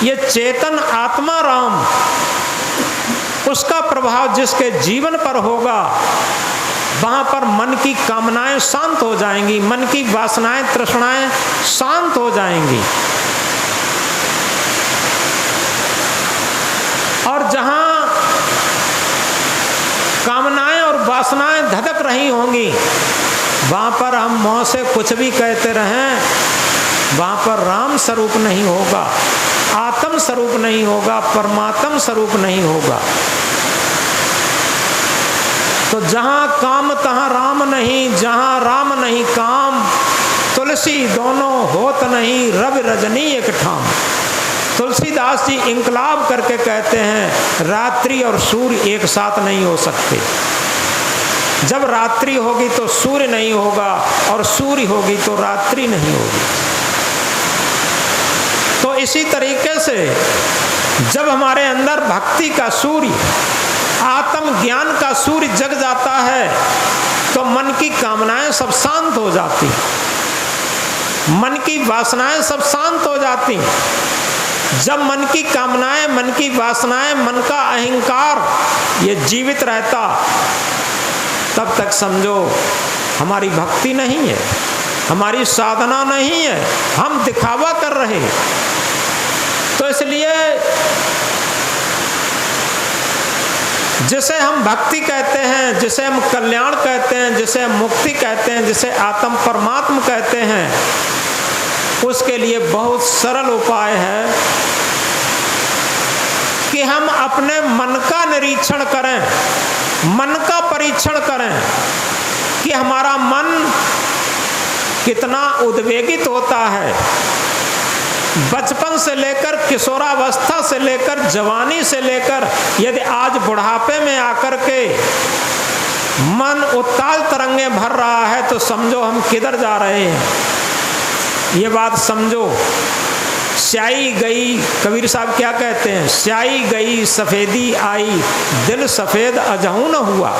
ये चेतन आत्मा राम, उसका प्रभाव जिसके जीवन पर होगा, वहां पर मन की कामनाएं शांत हो जाएंगी, मन की वासनाएं तृष्णाएं शांत हो जाएंगी। और जहां कामनाएं और वासनाएं धधक रही होंगी, वहां पर हम मुंह से कुछ भी कहते रहें, वहां पर राम स्वरूप नहीं होगा, आत्म स्वरूप नहीं होगा, परमात्म स्वरूप नहीं होगा। तो जहाँ काम तहाँ राम नहीं, जहाँ राम नहीं काम, तुलसी दोनों होत नहीं, रवि रजनी एक ठाम। तुलसीदास जी इंकलाब करके कहते हैं, रात्रि और सूर्य एक साथ नहीं हो सकते। जब रात्रि होगी तो सूर्य नहीं होगा, और सूर्य होगी तो रात्रि नहीं होगी। तो इसी तरीके से जब हमारे अंदर भक्ति का सूर्य, आत्म ज्ञान का सूर्य जग जाता है, तो मन की कामनाएं सब शांत हो जाती, मन की वासनाएं सब शांत हो जाती। जब मन की कामनाएं, मन की वासनाएं, मन का अहंकार ये जीवित रहता, तब तक समझो हमारी भक्ति नहीं है, हमारी साधना नहीं है, हम दिखावा कर रहे। तो इसलिए जिसे हम भक्ति कहते हैं, जिसे हम कल्याण कहते हैं, जिसे हम मुक्ति कहते हैं, जिसे आत्म परमात्म कहते हैं, उसके लिए बहुत सरल उपाय है कि हम अपने मन का निरीक्षण करें, मन का परीक्षण करें कि हमारा मन कितना उद्वेगित होता है। बचपन से लेकर किशोरावस्था से लेकर जवानी से लेकर यदि आज बुढ़ापे में आकर के मन उत्ताल तरंगे भर रहा है, तो समझो हम किधर जा रहे हैं। ये बात समझो। स्याही गई, कबीर साहब क्या कहते हैं, स्याही गई सफेदी आई, दिल सफेद अजहू न हुआ।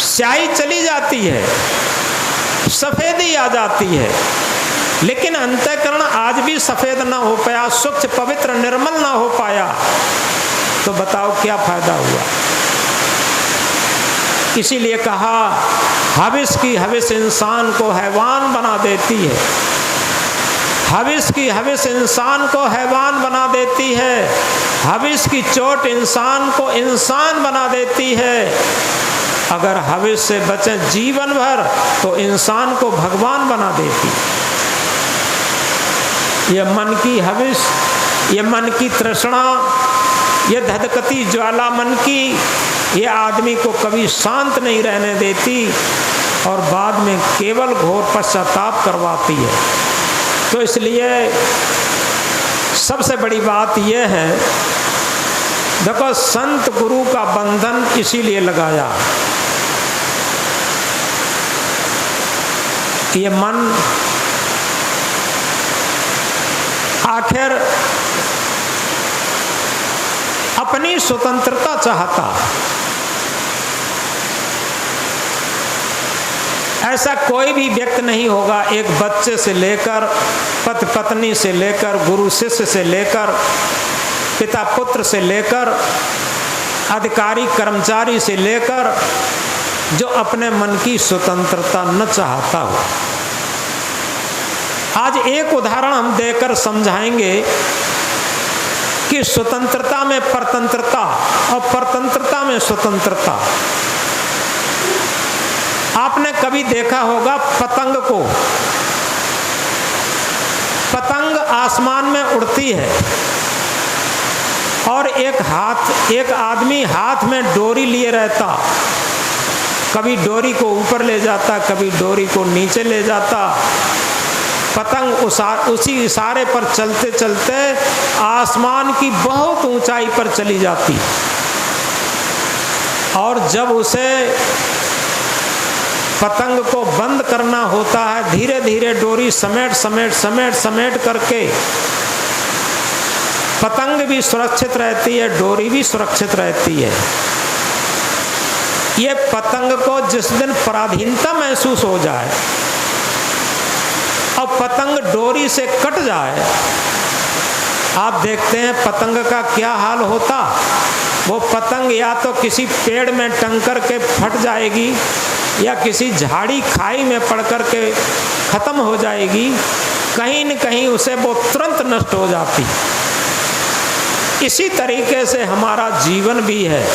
स्याही चली जाती है, सफेदी आ जाती है, लेकिन अंतःकरण आज भी सफेद ना हो पाया, स्वच्छ पवित्र निर्मल ना हो पाया, तो बताओ क्या फायदा हुआ। इसीलिए कहा, हविस की हविस इंसान को हैवान बना देती है। हविस की हविस इंसान को हैवान बना देती है। हविस की चोट इंसान को इंसान बना देती है। अगर हविस से बचें जीवन भर, तो इंसान को भगवान बना देती। ये मन की हविस, ये मन की तृष्णा, ये धधकती ज्वाला मन की, ये आदमी को कभी शांत नहीं रहने देती और बाद में केवल घोर पश्चाताप करवाती है। तो इसलिए सबसे बड़ी बात यह है, देखो संत गुरु का बंधन इसीलिए लगाया, ये मन आखिर अपनी स्वतंत्रता चाहता, ऐसा कोई भी व्यक्ति नहीं होगा, एक बच्चे से लेकर पति पत्नी से लेकर गुरु शिष्य से लेकर पिता पुत्र से लेकर अधिकारी कर्मचारी से लेकर, जो अपने मन की स्वतंत्रता न चाहता हो। आज एक उदाहरण हम देकर समझाएंगे कि स्वतंत्रता में परतंत्रता और परतंत्रता में स्वतंत्रता। आपने कभी देखा होगा पतंग को, पतंग आसमान में उड़ती है और एक आदमी हाथ में डोरी लिए रहता, कभी डोरी को ऊपर ले जाता, कभी डोरी को नीचे ले जाता। पतंग उसी इशारे पर चलते चलते आसमान की बहुत ऊंचाई पर चली जाती, और जब उसे पतंग को बंद करना होता है, धीरे धीरे डोरी समेट करके पतंग भी सुरक्षित रहती है, डोरी भी सुरक्षित रहती है। ये पतंग को जिस दिन पराधीनता महसूस हो जाए और पतंग डोरी से कट जाए, आप देखते हैं पतंग का क्या हाल होता। वो पतंग या तो किसी पेड़ में टंग कर के फट जाएगी या किसी झाड़ी खाई में पड़ कर के खत्म हो जाएगी, कहीं न कहीं उसे वो तुरंत नष्ट हो जाती। इसी तरीके से हमारा जीवन भी है।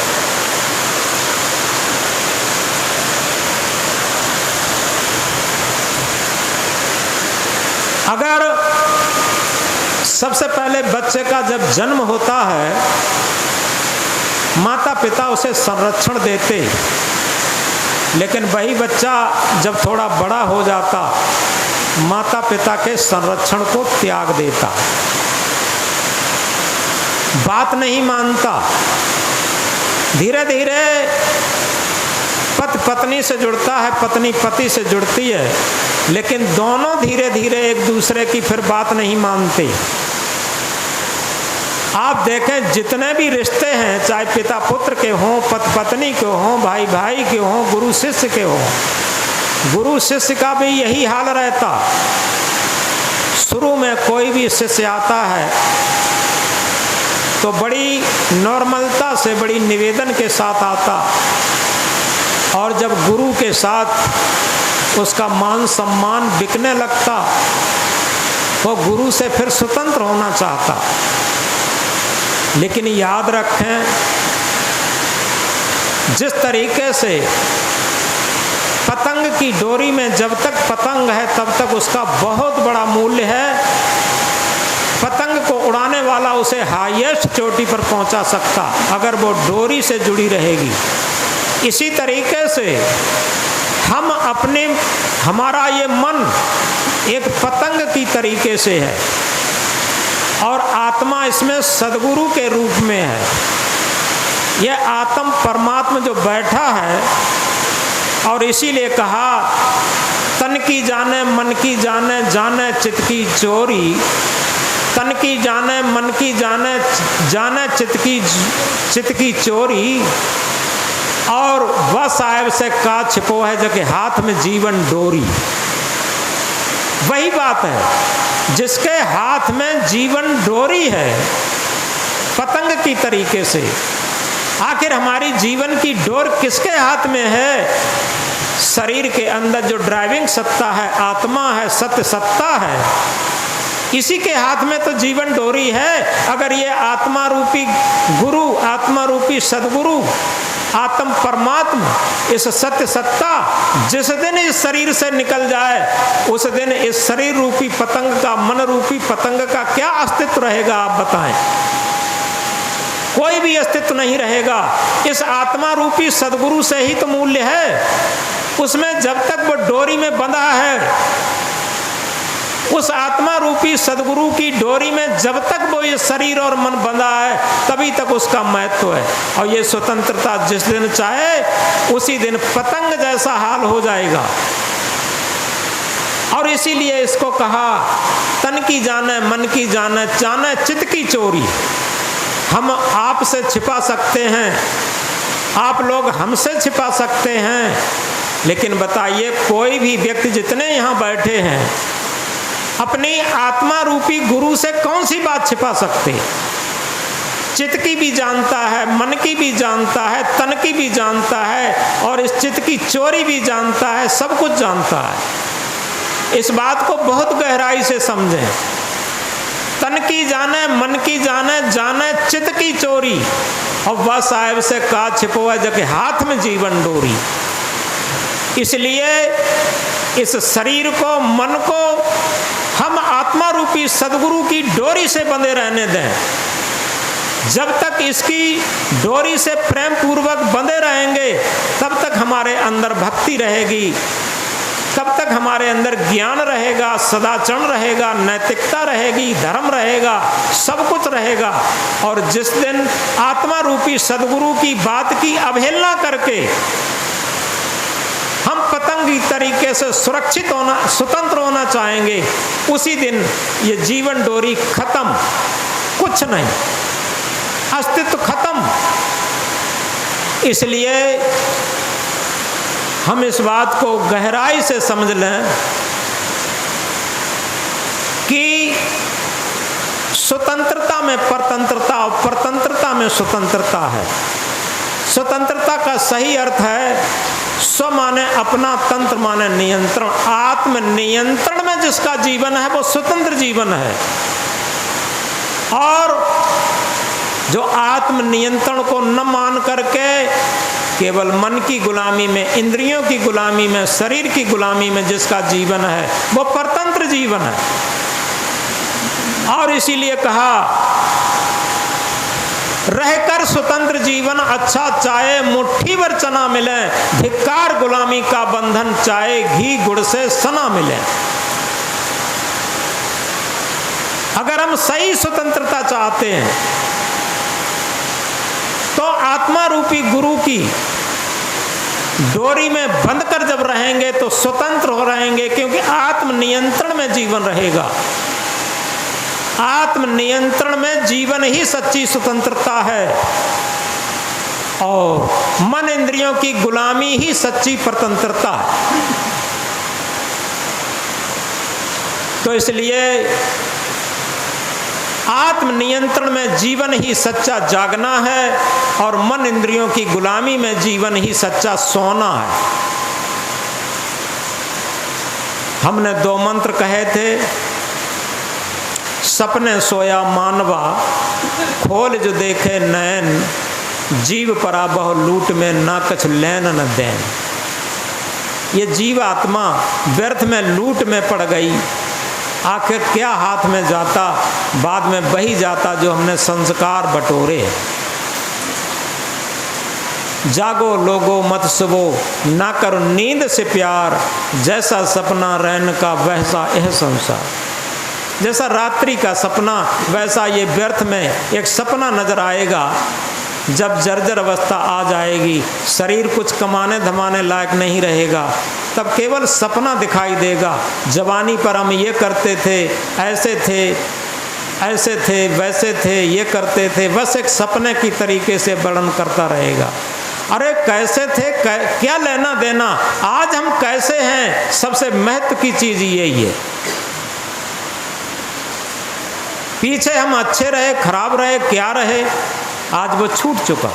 अगर सबसे पहले बच्चे का जब जन्म होता है, माता पिता उसे संरक्षण देते, लेकिन वही बच्चा जब थोड़ा बड़ा हो जाता, माता पिता के संरक्षण को त्याग देता, बात नहीं मानता। धीरे धीरे पति पत्नी से जुड़ता है, पत्नी पति से जुड़ती है, लेकिन दोनों धीरे धीरे एक दूसरे की फिर बात नहीं मानते। आप देखें जितने भी रिश्ते हैं, चाहे पिता पुत्र के हों, पति पत्नी के हों, भाई भाई के हों, गुरु शिष्य के हों, गुरु शिष्य का भी यही हाल रहता। शुरू में कोई भी शिष्य आता है तो बड़ी नॉर्मलता से, बड़ी निवेदन के साथ आता, और जब गुरु के साथ उसका मान सम्मान बिकने लगता, वो गुरु से फिर स्वतंत्र होना चाहता। लेकिन याद रखें, जिस तरीके से पतंग की डोरी में जब तक पतंग है तब तक उसका बहुत बड़ा मूल्य है। पतंग को उड़ाने वाला उसे हाईएस्ट चोटी पर पहुंचा सकता अगर वो डोरी से जुड़ी रहेगी। इसी तरीके से हमारा ये मन एक पतंग की तरीके से है और आत्मा इसमें सद्गुरु के रूप में है। यह आत्म परमात्मा जो बैठा है, और इसीलिए कहा तन की जाने मन की जाने, जाने चित्त की चोरी। तन की जाने मन की जाने, जाने चित्त की चोरी। और वह साहेब से का छिपो है जबकि हाथ में जीवन डोरी। वही बात है, जिसके हाथ में जीवन डोरी है पतंग की तरीके से। आखिर हमारी जीवन की डोर किसके हाथ में है? शरीर के अंदर जो ड्राइविंग सत्ता है, आत्मा है, सत्य सत्ता है, इसी के हाथ में तो जीवन डोरी है। अगर ये आत्मा रूपी गुरु, आत्मा रूपी सदगुरु, आत्म परमात्मा, इस सत्य सत्ता जिस दिन इस शरीर से निकल जाए, उस दिन इस शरीर रूपी पतंग का, मन रूपी पतंग का क्या अस्तित्व रहेगा? आप बताएं। कोई भी अस्तित्व नहीं रहेगा। इस आत्मा रूपी सदगुरु से ही तो मूल्य है। उसमें जब तक वो डोरी में बंधा है, उस आत्मा रूपी सदगुरु की डोरी में जब तक वो ये शरीर और मन बंधा है, तभी तक उसका महत्व है। और ये स्वतंत्रता जिस दिन चाहे उसी दिन पतंग जैसा हाल हो जाएगा। और इसीलिए इसको कहा तन की जाने, मन की जाने, जाने चित्त की चोरी। हम आपसे छिपा सकते हैं, आप लोग हमसे छिपा सकते हैं, लेकिन बताइए, कोई भी व्यक्ति जितने यहाँ बैठे हैं अपनी आत्मा रूपी गुरु से कौन सी बात छिपा सकते? चित्त की भी जानता है, मन की भी जानता है, तन की भी जानता है, और इस चित्त की चोरी भी जानता है, सब कुछ जानता है। इस बात को बहुत गहराई से समझें। तन की जाने, मन की जाने, जाने चित्त की चोरी, और वह साहेब से का छिपो है जबकि हाथ में जीवन डोरी। इसलिए इस शरीर को, मन को हम आत्मा रूपी सदगुरु की डोरी से बंधे रहने दें। जब तक इसकी डोरी से प्रेम पूर्वक बंधे रहेंगे तब तक हमारे अंदर भक्ति रहेगी, तब तक हमारे अंदर ज्ञान रहेगा, सदाचरण रहेगा, नैतिकता रहेगी, धर्म रहेगा, सब कुछ रहेगा। और जिस दिन आत्मा रूपी सदगुरु की बात की अवहेलना करके हम पतंगी तरीके से सुरक्षित होना, स्वतंत्र होना चाहेंगे, उसी दिन ये जीवन डोरी खत्म, कुछ नहीं, अस्तित्व खत्म। इसलिए हम इस बात को गहराई से समझ लें कि स्वतंत्रता में परतंत्रता और परतंत्रता में स्वतंत्रता है। स्वतंत्रता का सही अर्थ है स्व माने अपना, तंत्र माने नियंत्रण। आत्म नियंत्रण में जिसका जीवन है वो स्वतंत्र जीवन है। और जो आत्म नियंत्रण को न मान करके केवल मन की गुलामी में, इंद्रियों की गुलामी में, शरीर की गुलामी में जिसका जीवन है वो परतंत्र जीवन है। और इसीलिए कहा, रहकर स्वतंत्र जीवन अच्छा, चाहे मुट्ठी भर चना मिले, धिक्कार गुलामी का बंधन, चाहे घी गुड़ से सना मिले। अगर हम सही स्वतंत्रता चाहते हैं तो आत्मा रूपी गुरु की डोरी में बंध कर जब रहेंगे तो स्वतंत्र हो रहेंगे, क्योंकि आत्म नियंत्रण में जीवन रहेगा। आत्म नियंत्रण में जीवन ही सच्ची स्वतंत्रता है, और मन इंद्रियों की गुलामी ही सच्ची परतंत्रता है। तो इसलिए आत्म नियंत्रण में जीवन ही सच्चा जागना है, और मन इंद्रियों की गुलामी में जीवन ही सच्चा सोना है। हमने 2 मंत्र कहे थे, सपने सोया मानवा, खोल जो देखे नैन, जीव परा बहु लूट में ना कछ लैन न देन। ये जीव आत्मा व्यर्थ में लूट में पड़ गई, आखिर क्या हाथ में जाता, बाद में वही जाता जो हमने संस्कार बटोरे। जागो लोगो मत सुबो, ना करो नींद से प्यार, जैसा सपना रैन का वैसा यह संसार। जैसा रात्रि का सपना वैसा ये व्यर्थ में एक सपना नजर आएगा। जब जर्जर अवस्था आ जाएगी, शरीर कुछ कमाने धमाने लायक नहीं रहेगा, तब केवल सपना दिखाई देगा। जवानी पर हम ये करते थे, ऐसे थे, ऐसे थे, वैसे थे, ये करते थे, बस एक सपने की तरीके से वर्णन करता रहेगा। अरे कैसे थे, क्या लेना देना, आज हम कैसे हैं, सबसे महत्व की चीज यही है। पीछे हम अच्छे रहे, खराब रहे, क्या रहे, आज वो छूट चुका।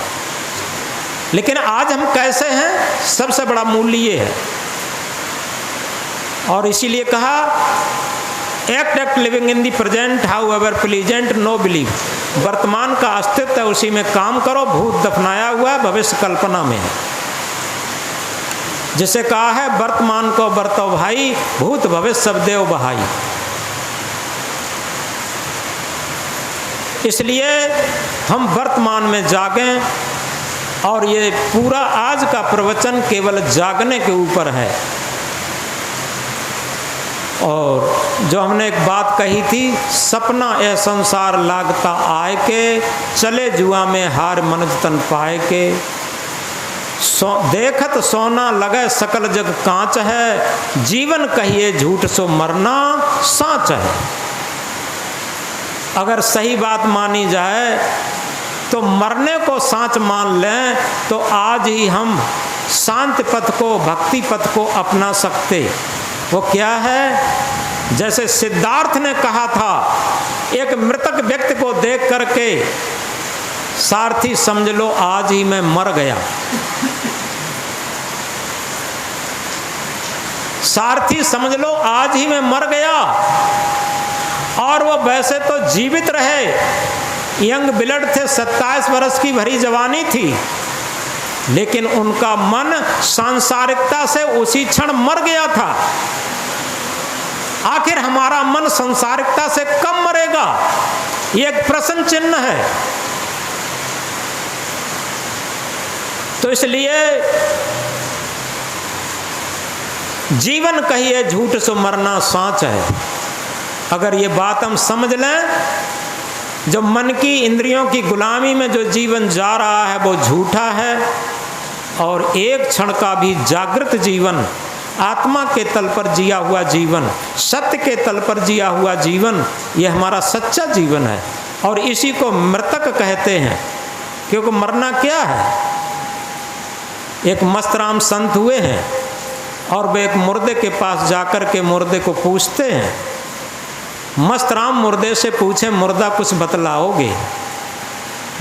लेकिन आज हम कैसे हैं, सबसे बड़ा मूल्य ये है। और इसीलिए कहा, act living in the present, how ever pleasant know believe. वर्तमान का अस्तित्व है, उसी में काम करो, भूत दफनाया हुआ है, भविष्य कल्पना में है। जिसे कहा है, वर्तमान को बरतो भाई, भूत भविष्य सब देव बहाई। इसलिए हम वर्तमान में जागें, और ये पूरा आज का प्रवचन केवल जागने के ऊपर है। और जो हमने एक बात कही थी, सपना यह संसार लागता आए के, चले जुआ में हार मनज तन पाए के। देखत सोना लगे सकल जग कांच है, जीवन कहिए झूठ सो मरना साच है। अगर सही बात मानी जाए तो मरने को साच मान लें तो आज ही हम शांत पथ को, भक्ति पथ को अपना सकते। वो क्या है? जैसे सिद्धार्थ ने कहा था, एक मृतक व्यक्ति को देख करके, सारथी समझ लो आज ही मैं मर गया। सारथी समझ लो आज ही मैं मर गया। और वो वैसे तो जीवित रहे, यंग ब्लड थे, 27 वर्ष की भरी जवानी थी, लेकिन उनका मन सांसारिकता से उसी क्षण मर गया था। आखिर हमारा मन सांसारिकता से कब मरेगा? ये एक प्रश्न चिन्ह है। तो इसलिए जीवन कहिए झूठ सो मरना साँच है। अगर ये बात हम समझ लें, जो मन की इंद्रियों की गुलामी में जो जीवन जा रहा है वो झूठा है, और एक क्षण का भी जागृत जीवन, आत्मा के तल पर जिया हुआ जीवन, सत्य के तल पर जिया हुआ जीवन, ये हमारा सच्चा जीवन है। और इसी को मृतक कहते हैं, क्योंकि मरना क्या है? एक मस्तराम संत हुए हैं और वे एक मुर्दे के पास जाकर के मुर्दे को पूछते हैं। मस्तराम मुर्दे से पूछे, मुर्दा कुछ बतलाओगे?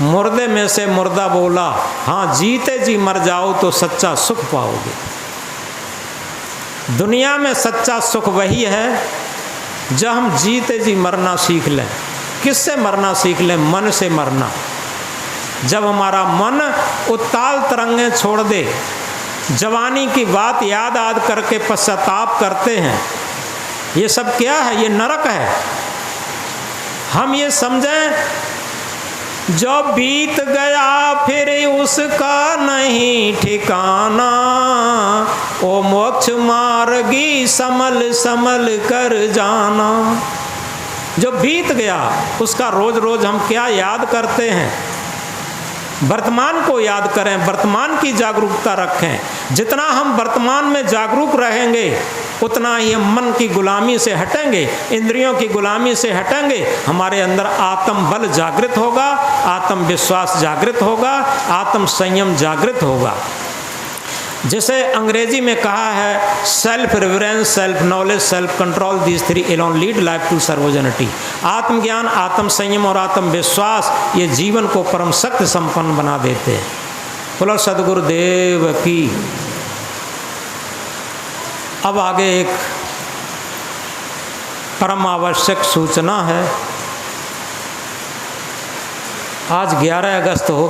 मुर्दे में से मुर्दा बोला, हाँ, जीते जी मर जाओ तो सच्चा सुख पाओगे। दुनिया में सच्चा सुख वही है जब हम जीते जी मरना सीख लें। किससे मरना सीख लें? मन से मरना। जब हमारा मन उत्ताल तरंगें छोड़ दे, जवानी की बात याद याद करके पश्चाताप करते हैं, ये सब क्या है? ये नरक है। हम ये समझें, जो बीत गया फिर उसका नहीं ठिकाना, ओ मोक्ष मार्गी समल समल कर जाना। जो बीत गया उसका रोज रोज हम क्या याद करते हैं? वर्तमान को याद करें, वर्तमान की जागरूकता रखें। जितना हम वर्तमान में जागरूक रहेंगे उतना ही हम मन की गुलामी से हटेंगे, इंद्रियों की गुलामी से हटेंगे। हमारे अंदर आत्म बल जागृत होगा, आत्मविश्वास जागृत होगा, आत्म संयम जागृत होगा। जिसे अंग्रेजी में कहा है self reverence, self knowledge, self control, these three alone lead life to sovereignty. आत्मज्ञान, आत्म संयम और आत्मविश्वास ये जीवन को परम शक्ति संपन्न बना देते हैं। बोलो सद्गुरुदेव की। अब आगे एक परम आवश्यक सूचना है। आज 11 अगस्त हो